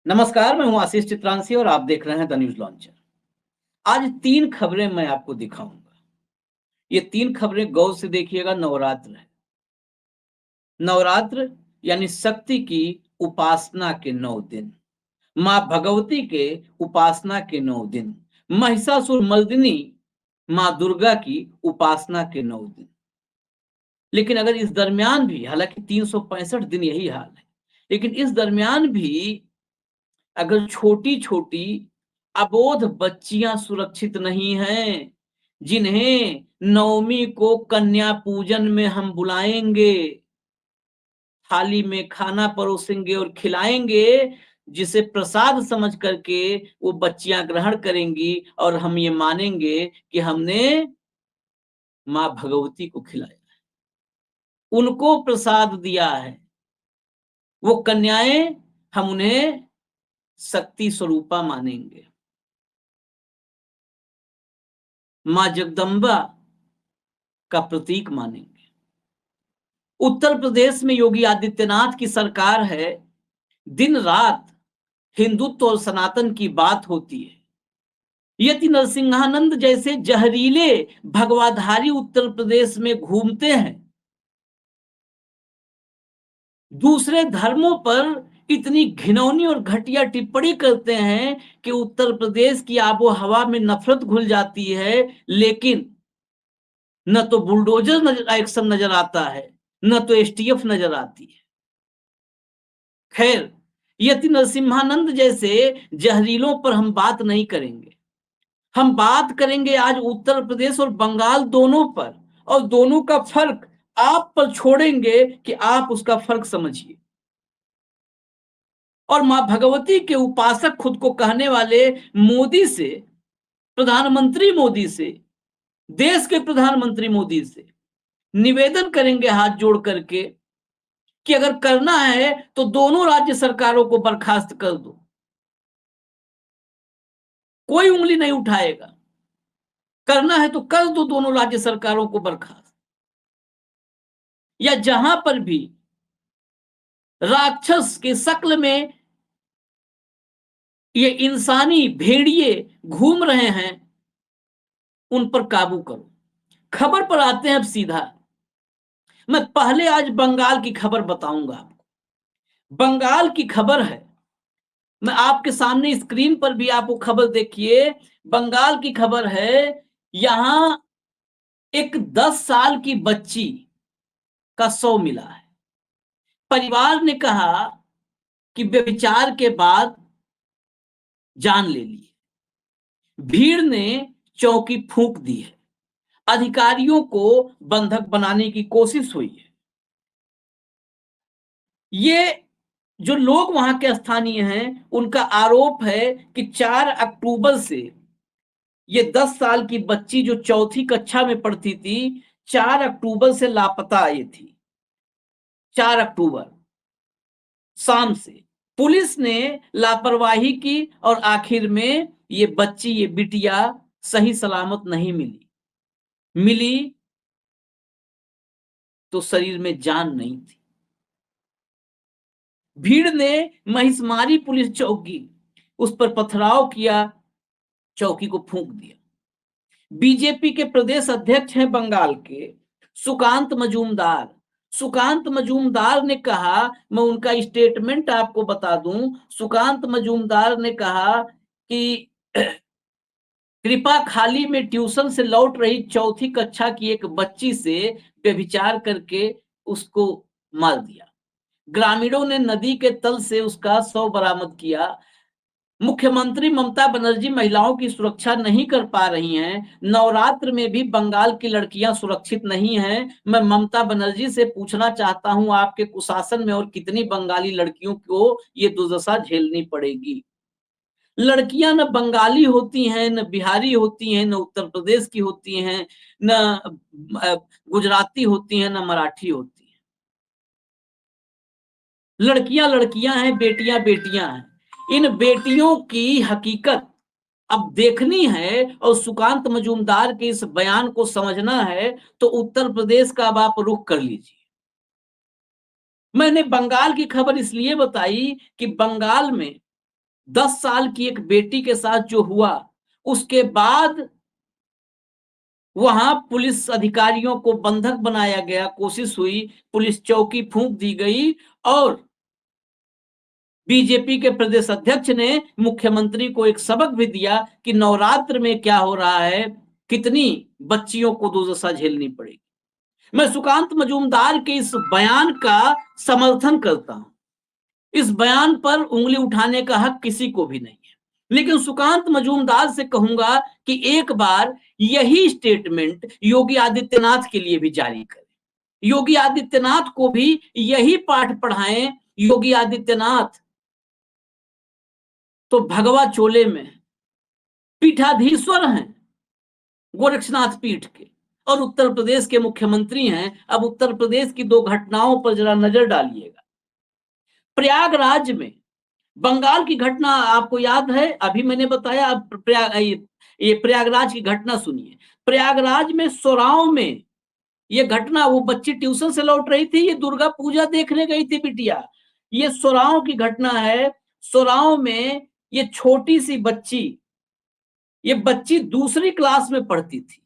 नमस्कार, मैं हूं आशीष चित्रांशी और आप देख रहे हैं द न्यूज लॉन्चर। आज 3 खबरें मैं आपको दिखाऊंगा। ये 3 खबरें गौर से देखिएगा। नवरात्र है। नवरात्र यानी शक्ति की उपासना के 9 दिन, माँ भगवती के उपासना के 9 दिन, महिषासुर मर्दिनी माँ दुर्गा की उपासना के 9 दिन। लेकिन अगर इस दरमियान भी, हालांकि 365 दिन यही हाल है, लेकिन इस दरमियान भी अगर छोटी-छोटी अबोध बच्चियां सुरक्षित नहीं हैं, जिन्हें नवमी को कन्या पूजन में हम बुलाएंगे, थाली में खाना परोसेंगे और खिलाएंगे, जिसे प्रसाद समझ करके वो बच्चियां ग्रहण करेंगी और हम ये मानेंगे कि हमने माँ भगवती को खिलाया, उनको प्रसाद दिया है। वो कन्याएं, हम उन्हें शक्ति स्वरूपा मानेंगे, माँ जगदम्बा का प्रतीक मानेंगे। उत्तर प्रदेश में योगी आदित्यनाथ की सरकार है। दिन रात हिंदुत्व और सनातन की बात होती है। यति नरसिंहानंद जैसे जहरीले भगवाधारी उत्तर प्रदेश में घूमते हैं। दूसरे धर्मों पर इतनी घिनौनी और घटिया टिप्पणी करते हैं कि उत्तर प्रदेश की आबो हवा में नफरत घुल जाती है। लेकिन न तो बुलडोजर एक्शन नजर आता है, न तो एसटीएफ नजर आती है। खैर, यति नरसिम्हानंद जैसे जहरीलों पर हम बात नहीं करेंगे। हम बात करेंगे आज उत्तर प्रदेश और बंगाल दोनों पर, और दोनों का फर्क आप पर छोड़ेंगे कि आप उसका फर्क समझिए। और मां भगवती के उपासक खुद को कहने वाले मोदी से, प्रधानमंत्री मोदी से, देश के प्रधानमंत्री मोदी से निवेदन करेंगे हाथ जोड़ करके कि अगर करना है तो दोनों राज्य सरकारों को बर्खास्त कर दो। कोई उंगली नहीं उठाएगा। करना है तो कर दो दोनों राज्य सरकारों को बर्खास्त। या जहां पर भी राक्षस के शक्ल में ये इंसानी भेड़िए घूम रहे हैं, उन पर काबू करो। खबर पर आते हैं अब सीधा। मैं पहले आज बंगाल की खबर बताऊंगा आपको। बंगाल की खबर है, मैं आपके सामने स्क्रीन पर भी आपको खबर देखिए। बंगाल की खबर है। यहां एक 10 साल की बच्ची का शव मिला है। परिवार ने कहा कि व्यभिचार के बाद जान ले ली। भीड़ ने चौकी फूंक दी है। अधिकारियों को बंधक बनाने की कोशिश हुई है। ये जो लोग वहां के स्थानीय हैं, उनका आरोप है कि 4 अक्टूबर से ये 10 साल की बच्ची जो चौथी कक्षा में पढ़ती थी, 4 अक्टूबर से लापता आई थी। 4 अक्टूबर शाम से पुलिस ने लापरवाही की और आखिर में ये बच्ची, ये बिटिया सही सलामत नहीं मिली। मिली तो शरीर में जान नहीं थी। भीड़ ने महिषमारी पुलिस चौकी, उस पर पथराव किया, चौकी को फूंक दिया। बीजेपी के प्रदेश अध्यक्ष हैं बंगाल के सुकांत मजूमदार। सुकांत मजूमदार ने कहा, मैं उनका स्टेटमेंट आपको बता दूं। सुकांत मजूमदार ने कहा कि कृपा खाली में ट्यूशन से लौट रही चौथी कक्षा की एक बच्ची से व्यभिचार करके उसको मार दिया। ग्रामीणों ने नदी के तल से उसका शव बरामद किया। मुख्यमंत्री ममता बनर्जी महिलाओं की सुरक्षा नहीं कर पा रही हैं। नवरात्र में भी बंगाल की लड़कियां सुरक्षित नहीं हैं। मैं ममता बनर्जी से पूछना चाहता हूं, आपके कुशासन में और कितनी बंगाली लड़कियों को ये दुर्दशा झेलनी पड़ेगी। लड़कियां न बंगाली होती हैं, न बिहारी होती हैं, न उत्तर प्रदेश की होती हैं, न गुजराती होती हैं, न मराठी होती हैं। लड़कियां लड़कियां हैं, बेटियां बेटियां हैं। इन बेटियों की हकीकत अब देखनी है और सुकांत मजूमदार के इस बयान को समझना है तो उत्तर प्रदेश का अब आप रुख कर लीजिए। मैंने बंगाल की खबर इसलिए बताई कि बंगाल में 10 साल की एक बेटी के साथ जो हुआ, उसके बाद वहां पुलिस अधिकारियों को बंधक बनाया गया, कोशिश हुई, पुलिस चौकी फूंक दी गई और बीजेपी के प्रदेश अध्यक्ष ने मुख्यमंत्री को एक सबक भी दिया कि नवरात्र में क्या हो रहा है, कितनी बच्चियों को दुर्दशा झेलनी पड़ेगी। मैं सुकांत मजूमदार के इस बयान का समर्थन करता हूं। इस बयान पर उंगली उठाने का हक किसी को भी नहीं है, लेकिन सुकांत मजूमदार से कहूंगा कि एक बार यही स्टेटमेंट योगी आदित्यनाथ के लिए भी जारी करें, योगी आदित्यनाथ को भी यही पाठ पढ़ाएं। योगी आदित्यनाथ तो भगवा चोले में पीठाधीश्वर हैं गोरक्षनाथ पीठ के और उत्तर प्रदेश के मुख्यमंत्री हैं। अब उत्तर प्रदेश की दो घटनाओं पर जरा नजर डालिएगा। प्रयागराज में बंगाल की घटना आपको याद है, अभी मैंने बताया। अब ये प्रयागराज की घटना सुनिए। प्रयागराज में सोराव में ये घटना, वो बच्ची ट्यूशन से लौट रही थी, ये दुर्गा पूजा देखने गई थी बिटिया। ये सोराव की घटना है। सोराव में ये छोटी सी बच्ची, ये बच्ची दूसरी क्लास में पढ़ती थी,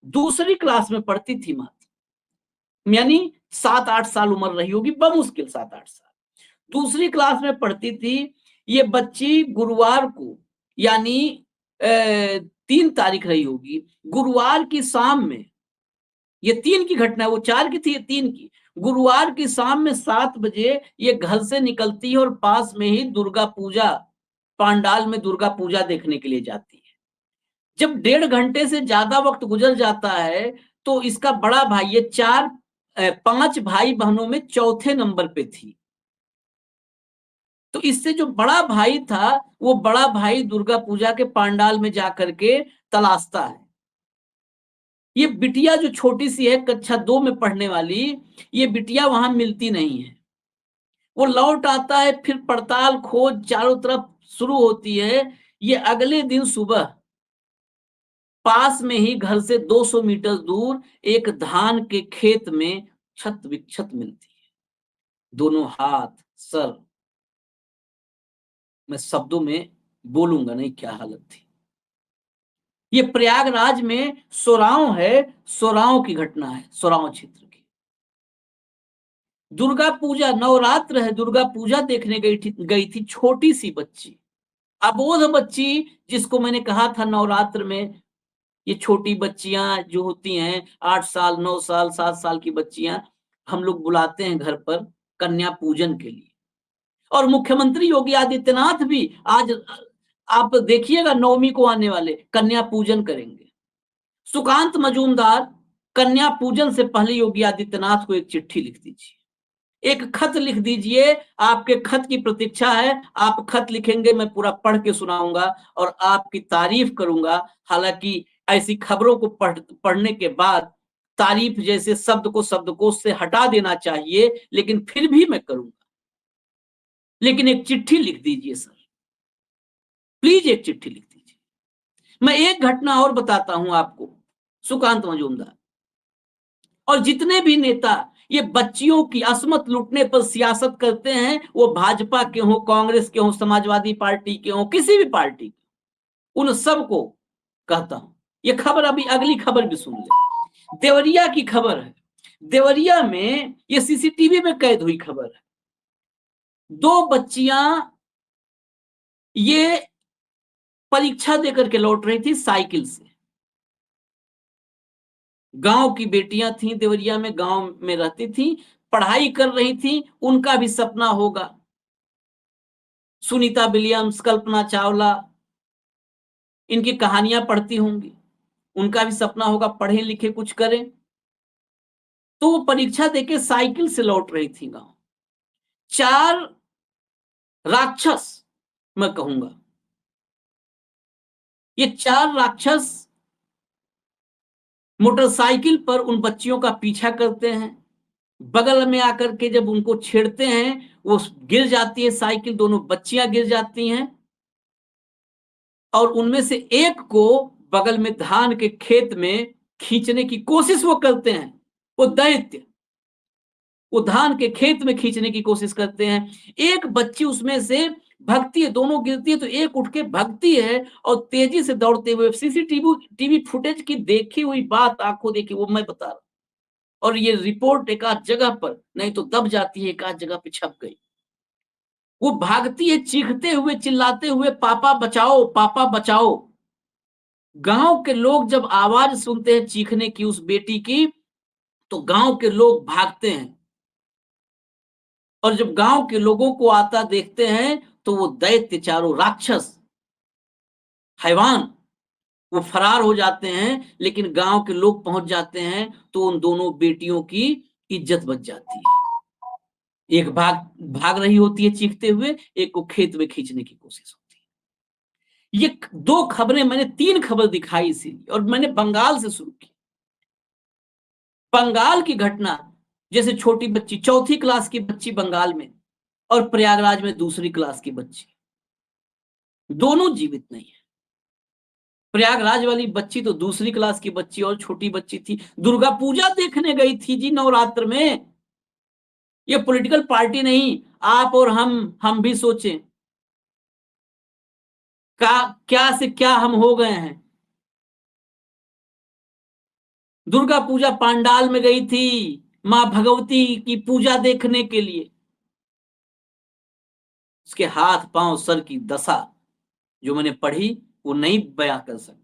दूसरी क्लास में पढ़ती थी मात्र, यानी 7-8 साल उम्र रही होगी, बमुश्किल 7-8 साल, दूसरी क्लास में पढ़ती थी। ये बच्ची गुरुवार को, यानी 3 तारीख रही होगी, गुरुवार की शाम में, ये 3 की घटना है, वो 4 की थी, ये 3 की। गुरुवार की शाम में 7 बजे ये घर से निकलती है और पास में ही दुर्गा पूजा पांडाल में दुर्गा पूजा देखने के लिए जाती है। जब 1.5 घंटे से ज्यादा वक्त गुजर जाता है तो इसका बड़ा भाई, ये 5 भाई बहनों में चौथे नंबर पे थी, तो इससे जो बड़ा भाई था, वो बड़ा भाई दुर्गा पूजा के पांडाल में जाकर के तलाशता है। ये बिटिया जो छोटी सी है, कक्षा 2 में पढ़ने वाली, ये बिटिया वहां मिलती नहीं है। वो लौट आता है, फिर पड़ताल खोज चारों तरफ शुरू होती है। ये अगले दिन सुबह पास में ही घर से 200 मीटर दूर एक धान के खेत में क्षत विक्षत मिलती है, दोनों हाथ, सर, मैं शब्दों में बोलूंगा नहीं क्या हालत थी। ये प्रयागराज में सोराव है, सोराव की घटना है, सोराव क्षेत्र की। दुर्गा पूजा, नवरात्र है, दुर्गा पूजा देखने गई थी छोटी सी बच्ची, अबोध बच्ची, जिसको मैंने कहा था नवरात्र में ये छोटी बच्चियां जो होती हैं, 8 साल, 9 साल, 7 साल की बच्चियां, हम लोग बुलाते हैं घर पर कन्या पूजन के लिए। और मुख्यमंत्री योगी आदित्यनाथ भी आज, आप देखिएगा, 9वीं को आने वाले कन्या पूजन करेंगे। सुकांत मजूमदार, कन्या पूजन से पहले योगी आदित्यनाथ को एक चिट्ठी लिख दीजिए, एक खत लिख दीजिए। आपके खत की प्रतीक्षा है। आप खत लिखेंगे, मैं पूरा पढ़ के सुनाऊंगा और आपकी तारीफ करूंगा। हालांकि ऐसी खबरों को पढ़ने के बाद तारीफ जैसे शब्द को शब्दकोश से हटा देना चाहिए, लेकिन फिर भी मैं करूंगा। लेकिन एक चिट्ठी लिख दीजिए सर, प्लीज एक चिट्ठी लिख दीजिए। मैं एक घटना और बताता हूं आपको, सुकांत मजूमदार और जितने भी नेता ये बच्चियों की असमत लूटने पर सियासत करते हैं, वो भाजपा के हो, कांग्रेस के हो, समाजवादी पार्टी के हो, किसी भी पार्टी के, उन सबको कहता हूं, ये खबर, अभी अगली खबर भी सुन ले। देवरिया की खबर है। देवरिया में ये सीसीटीवी में कैद हुई खबर है। 2 बच्चियां ये परीक्षा देकर के लौट रही थी साइकिल से। गांव की बेटियां थी, देवरिया में, गांव में रहती थी, पढ़ाई कर रही थी। उनका भी सपना होगा, सुनीता विलियम्स, कल्पना चावला, इनकी कहानियां पढ़ती होंगी, उनका भी सपना होगा पढ़े लिखे कुछ करें। तो वो परीक्षा देके साइकिल से लौट रही थी गांव। 4 राक्षस, मैं कहूंगा, ये 4 राक्षस मोटरसाइकिल पर उन बच्चियों का पीछा करते हैं। बगल में आकर के जब उनको छेड़ते हैं, वो गिर जाती है साइकिल, दोनों बच्चियां गिर जाती हैं और उनमें से एक को बगल में धान के खेत में खींचने की कोशिश वो करते हैं। वो दैत्य वो धान के खेत में खींचने की कोशिश करते हैं। एक बच्ची उसमें से भगती है, दोनों गिरती है तो एक उठ के भगती है और तेजी से दौड़ते हुए सीसीटीवी टीवी फुटेज की देखी हुई बात, आंखों देखी, वो मैं बता रहा हूं। और ये रिपोर्ट एक आध जगह पर नहीं तो दब जाती है, एक आध जगह पे छप गई। वो भागती है चीखते हुए चिल्लाते हुए, पापा बचाओ, पापा बचाओ। गांव के लोग जब आवाज सुनते हैं चीखने की उस बेटी की, तो गांव के लोग भागते हैं। और जब गांव के लोगों को आता देखते हैं तो वो दैत्य, चारों राक्षस, हैवान, वो फरार हो जाते हैं। लेकिन गांव के लोग पहुंच जाते हैं तो उन दोनों बेटियों की इज्जत बच जाती है। एक भाग भाग रही होती है चीखते हुए, एक को खेत में खींचने की कोशिश होती है। ये दो खबरें, मैंने तीन खबर दिखाई इसीलिए, और मैंने बंगाल से शुरू की। बंगाल की घटना, जैसे छोटी बच्ची, चौथी क्लास की बच्ची बंगाल में, और प्रयागराज में दूसरी क्लास की बच्ची, दोनों जीवित नहीं है। प्रयागराज वाली बच्ची तो दूसरी क्लास की बच्ची और छोटी बच्ची थी, दुर्गा पूजा देखने गई थी जी नवरात्र में। ये पॉलिटिकल पार्टी नहीं, आप और हम भी सोचें का क्या से क्या हम हो गए हैं। दुर्गा पूजा पंडाल में गई थी मां भगवती की पूजा देखने के लिए। उसके हाथ पांव सर की दशा जो मैंने पढ़ी वो नहीं बयां कर सकता।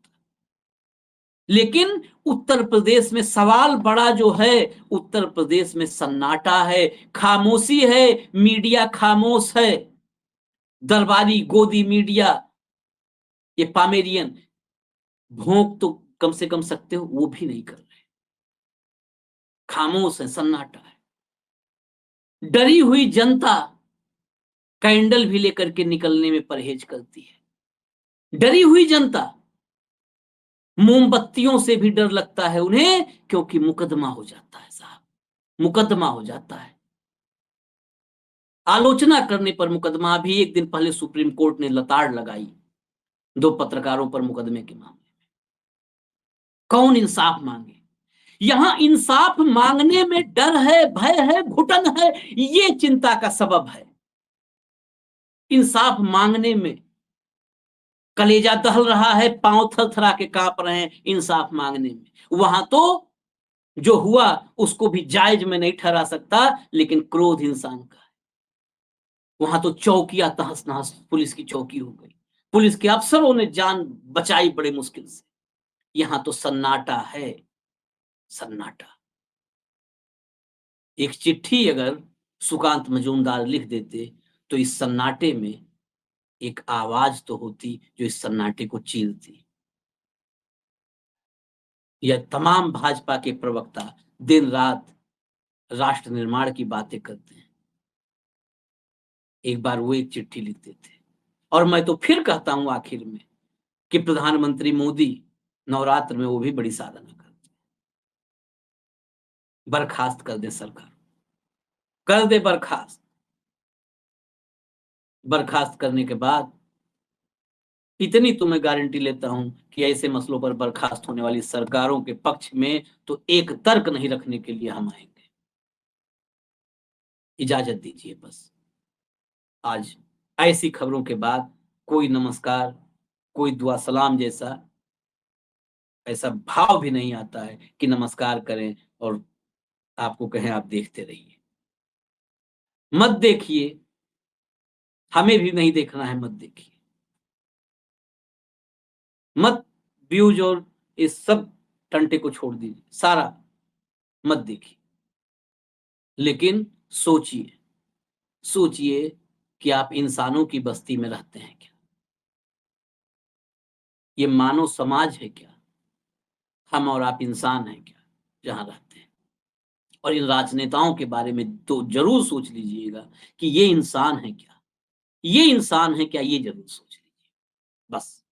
लेकिन उत्तर प्रदेश में सवाल बड़ा जो है, उत्तर प्रदेश में सन्नाटा है, खामोशी है, मीडिया खामोश है। दरबारी गोदी मीडिया, ये पामेरियन भोंक तो कम से कम सकते हो, वो भी नहीं कर रहे, खामोश है, सन्नाटा है। डरी हुई जनता कैंडल भी लेकर के निकलने में परहेज करती है। डरी हुई जनता, मोमबत्तियों से भी डर लगता है उन्हें, क्योंकि मुकदमा हो जाता है साहब, मुकदमा हो जाता है। आलोचना करने पर मुकदमा। अभी एक दिन पहले सुप्रीम कोर्ट ने लताड़ लगाई दो पत्रकारों पर मुकदमे के मामले में। कौन इंसाफ मांगे? यहां इंसाफ मांगने में डर है, भय है, घुटन है, ये चिंता का सबब है। इंसाफ मांगने में कलेजा दहल रहा है, पांव थरथरा के कांप रहे हैं इंसाफ मांगने में। वहां तो जो हुआ उसको भी जायज में नहीं ठहरा सकता, लेकिन क्रोध इंसान का है। वहां तो चौकियां तहस नहस, पुलिस की चौकी हो गई, पुलिस के अफसरों ने जान बचाई बड़े मुश्किल से। यहां तो सन्नाटा है, सन्नाटा। एक चिट्ठी अगर सुकांत मजूमदार लिख देते तो इस सन्नाटे में एक आवाज तो होती जो इस सन्नाटे को चीरती। यह तमाम भाजपा के प्रवक्ता दिन रात राष्ट्र निर्माण की बातें करते हैं, एक बार वो एक चिट्ठी लिख देते। और मैं तो फिर कहता हूं आखिर में कि प्रधानमंत्री मोदी नवरात्र में वो भी बड़ी साधना करते, बर्खास्त कर दे सरकार, कर दे बर्खास्त। बर्खास्त करने के बाद इतनी तो मैं गारंटी लेता हूं कि ऐसे मसलों पर बर्खास्त होने वाली सरकारों के पक्ष में तो एक तर्क नहीं रखने के लिए हम आएंगे। इजाजत दीजिए बस। आज ऐसी खबरों के बाद कोई नमस्कार, कोई दुआ सलाम जैसा ऐसा भाव भी नहीं आता है कि नमस्कार करें और आपको कहें आप देखते रहिए। मत देखिए, हमें भी नहीं देखना है, मत देखिए। मत व्यूज और इस सब टंटे को छोड़ दीजिए, सारा मत देखिए। लेकिन सोचिए, सोचिए कि आप इंसानों की बस्ती में रहते हैं क्या? ये मानव समाज है क्या? हम और आप इंसान हैं क्या जहां रहते हैं? और इन राजनेताओं के बारे में तो जरूर सोच लीजिएगा कि ये इंसान है क्या, ये इंसान है क्या, ये जरूर सोच लीजिए बस।